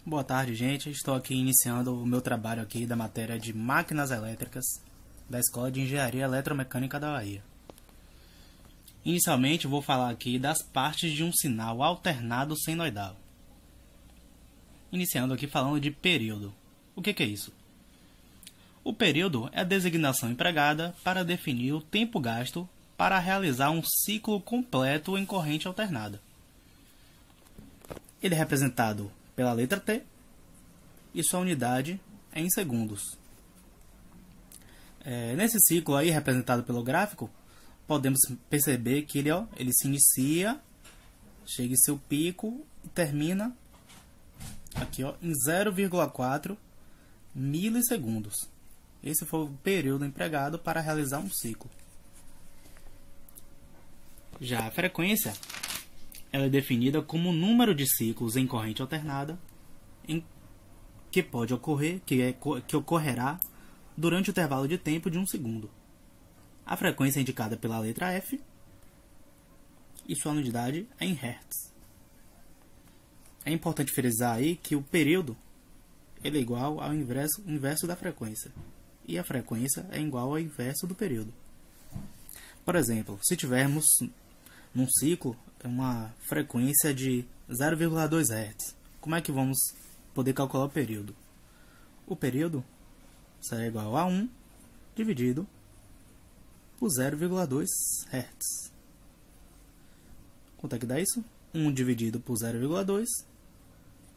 Boa tarde, gente. Estou aqui iniciando o meu trabalho aqui da matéria de máquinas elétricas da Escola de Engenharia Eletromecânica da Bahia. Inicialmente, vou falar aqui das partes de um sinal alternado senoidal. Iniciando aqui falando de período. O que é isso? O período é a designação empregada para definir o tempo gasto para realizar um ciclo completo em corrente alternada. Ele é representado pela letra T e sua unidade é em segundos. Nesse ciclo aí representado pelo gráfico, podemos perceber que ele se inicia, chega em seu pico e termina aqui em 0,4 milissegundos. Esse foi o período empregado para realizar um ciclo. Já a frequência ela é definida como o número de ciclos em corrente alternada que pode ocorrer, que ocorrerá durante o intervalo de tempo de 1 segundo. A frequência é indicada pela letra F e sua unidade é em Hertz. É importante frisar aí que o período ele é igual ao inverso da frequência e a frequência é igual ao inverso do período. Por exemplo, se tivermos num ciclo uma frequência de 0,2 Hz, como é que vamos poder calcular o período? O período será igual a 1 dividido por 0,2 Hz. Quanto é que dá isso? 1 dividido por 0,2,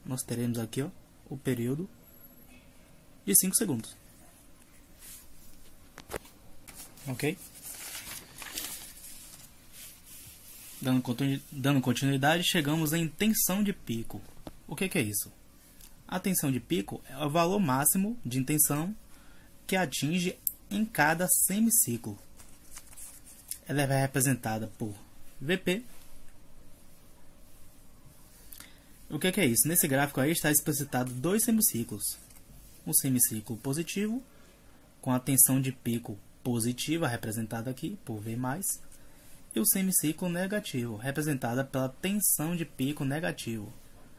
nós teremos aqui o período de 5 segundos. Ok? Dando continuidade, chegamos em tensão de pico. O que é isso? A tensão de pico é o valor máximo de tensão que atinge em cada semiciclo. Ela é representada por Vp. O que é isso? Nesse gráfico aí está explicitado dois semiciclos. Um semiciclo positivo, com a tensão de pico positiva, representada aqui por V+, e o semiciclo negativo, representada pela tensão de pico negativo,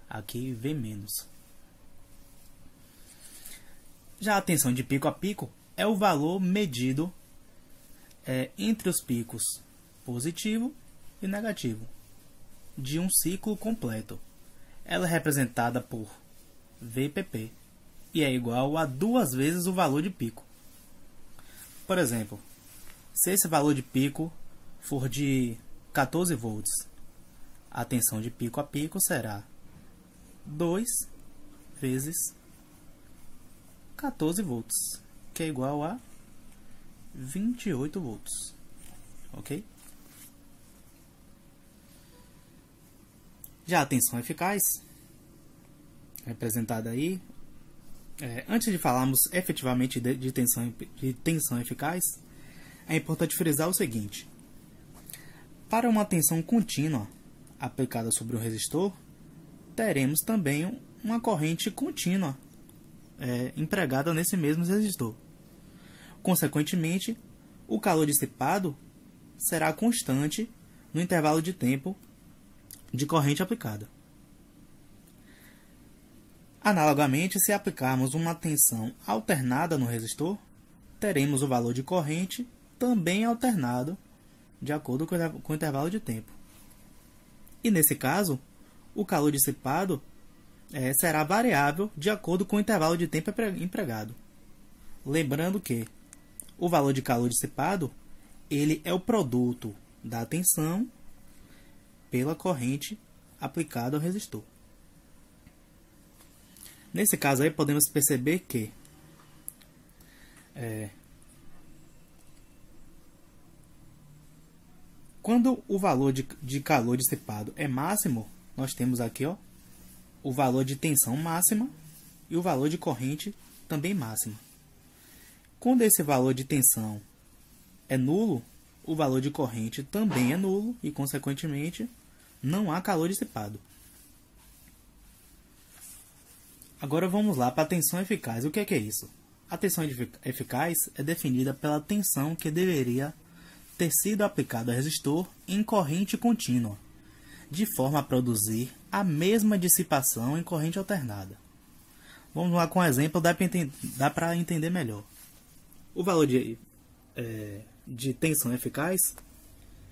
aqui V-. Já a tensão de pico a pico é o valor medido entre os picos positivo e negativo de um ciclo completo. Ela é representada por VPP e é igual a 2 vezes o valor de pico. Por exemplo, se esse valor de pico for de 14 volts, a tensão de pico a pico será 2 vezes 14 volts, que é igual a 28 volts. Ok? Já a tensão eficaz, representada aí, antes de falarmos efetivamente de tensão eficaz, é importante frisar o seguinte: para uma tensão contínua aplicada sobre o resistor, teremos também uma corrente contínua empregada nesse mesmo resistor. Consequentemente, o calor dissipado será constante no intervalo de tempo de corrente aplicada. Analogamente, se aplicarmos uma tensão alternada no resistor, teremos o valor de corrente também alternado de acordo com o intervalo de tempo. E nesse caso, o calor dissipado será variável de acordo com o intervalo de tempo empregado. Lembrando que o valor de calor dissipado ele é o produto da tensão pela corrente aplicada ao resistor. Nesse caso aí podemos perceber que quando o valor de calor dissipado é máximo, nós temos aqui o valor de tensão máxima e o valor de corrente também máximo. Quando esse valor de tensão é nulo, o valor de corrente também é nulo e, consequentemente, não há calor dissipado. Agora vamos lá para a tensão eficaz. O que é isso? A tensão eficaz é definida pela tensão que deveria ter sido aplicada ao resistor em corrente contínua, de forma a produzir a mesma dissipação em corrente alternada. Vamos lá com um exemplo, dá para entender melhor. O valor de tensão eficaz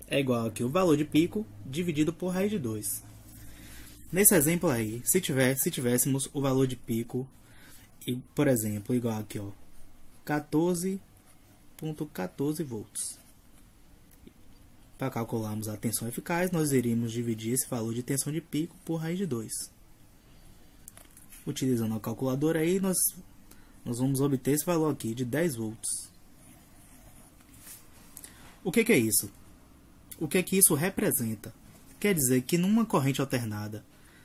é igual aqui o valor de pico dividido por raiz de 2. Nesse exemplo aí, se tivéssemos o valor de pico, por exemplo, igual aqui, ó, 14,14 volts. Para calcularmos a tensão eficaz, nós iríamos dividir esse valor de tensão de pico por raiz de 2. Utilizando a calculadora aí, nós vamos obter esse valor aqui de 10 volts. O que é isso? O que é que isso representa? Quer dizer que numa corrente alternada,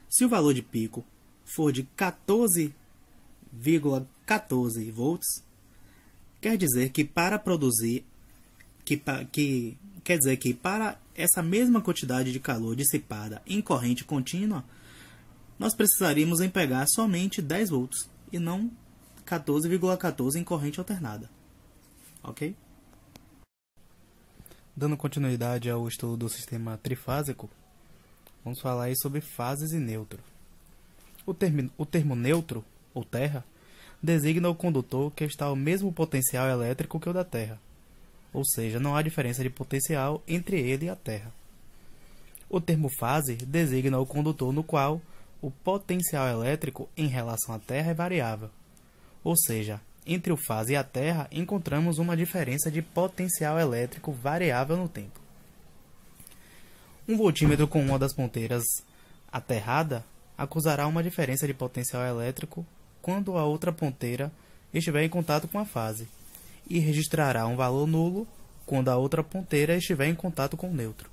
se o valor de pico for de 14,14 volts, quer dizer que para produzir, quer dizer que para essa mesma quantidade de calor dissipada em corrente contínua, nós precisaríamos empregar somente 10 volts e não 14,14 em corrente alternada. Ok? Dando continuidade ao estudo do sistema trifásico, vamos falar aí sobre fases e neutro. O termo neutro, ou terra, designa o condutor que está ao mesmo potencial elétrico que o da Terra, ou seja, não há diferença de potencial entre ele e a Terra. O termo fase designa o condutor no qual o potencial elétrico em relação à Terra é variável, ou seja, entre o fase e a Terra encontramos uma diferença de potencial elétrico variável no tempo. Um voltímetro com uma das ponteiras aterrada acusará uma diferença de potencial elétrico quando a outra ponteira estiver em contato com a fase, e registrará um valor nulo quando a outra ponteira estiver em contato com o neutro.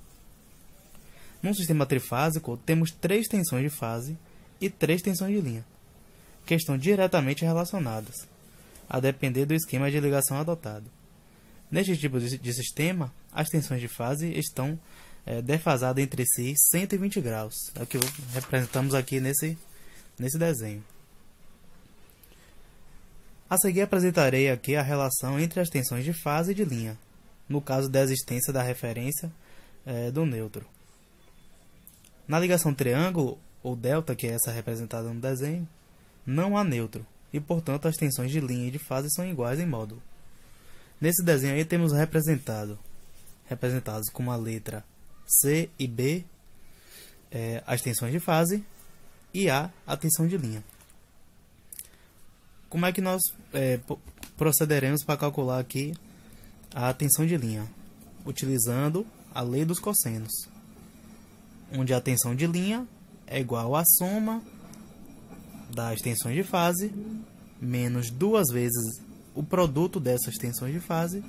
Num sistema trifásico, temos 3 tensões de fase e 3 tensões de linha, que estão diretamente relacionadas, a depender do esquema de ligação adotado. Neste tipo de sistema, as tensões de fase estão defasadas entre si 120 graus, é o que representamos aqui nesse desenho. A seguir apresentarei aqui a relação entre as tensões de fase e de linha, no caso da existência da referência do neutro. Na ligação triângulo, ou delta, que é essa representada no desenho, não há neutro, e portanto as tensões de linha e de fase são iguais em módulo. Nesse desenho aí temos representados com a letra C e B as tensões de fase e A a tensão de linha. Como é que nós procederemos para calcular aqui a tensão de linha? Utilizando a lei dos cossenos, onde a tensão de linha é igual à soma das tensões de fase menos 2 vezes o produto dessas tensões de fase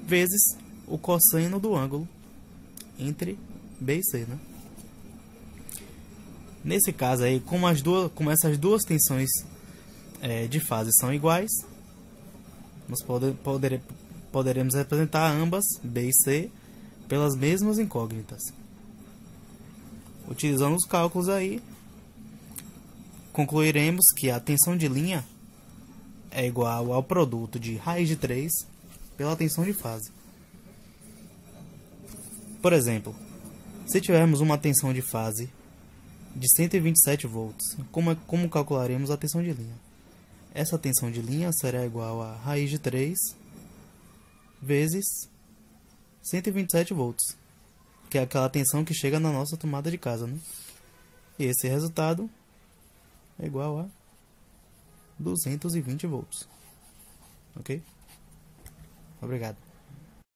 vezes o cosseno do ângulo entre B e C, né? Nesse caso aí, como essas duas tensões de fase são iguais, nós poderemos representar ambas, B e C, pelas mesmas incógnitas. Utilizando os cálculos aí, concluiremos que a tensão de linha é igual ao produto de raiz de 3 pela tensão de fase. Por exemplo, se tivermos uma tensão de fase de 127 volts, como calcularemos a tensão de linha? Essa tensão de linha será igual a raiz de 3 vezes 127 volts, que é aquela tensão que chega na nossa tomada de casa, né? E esse resultado é igual a 220 volts. Ok? Obrigado.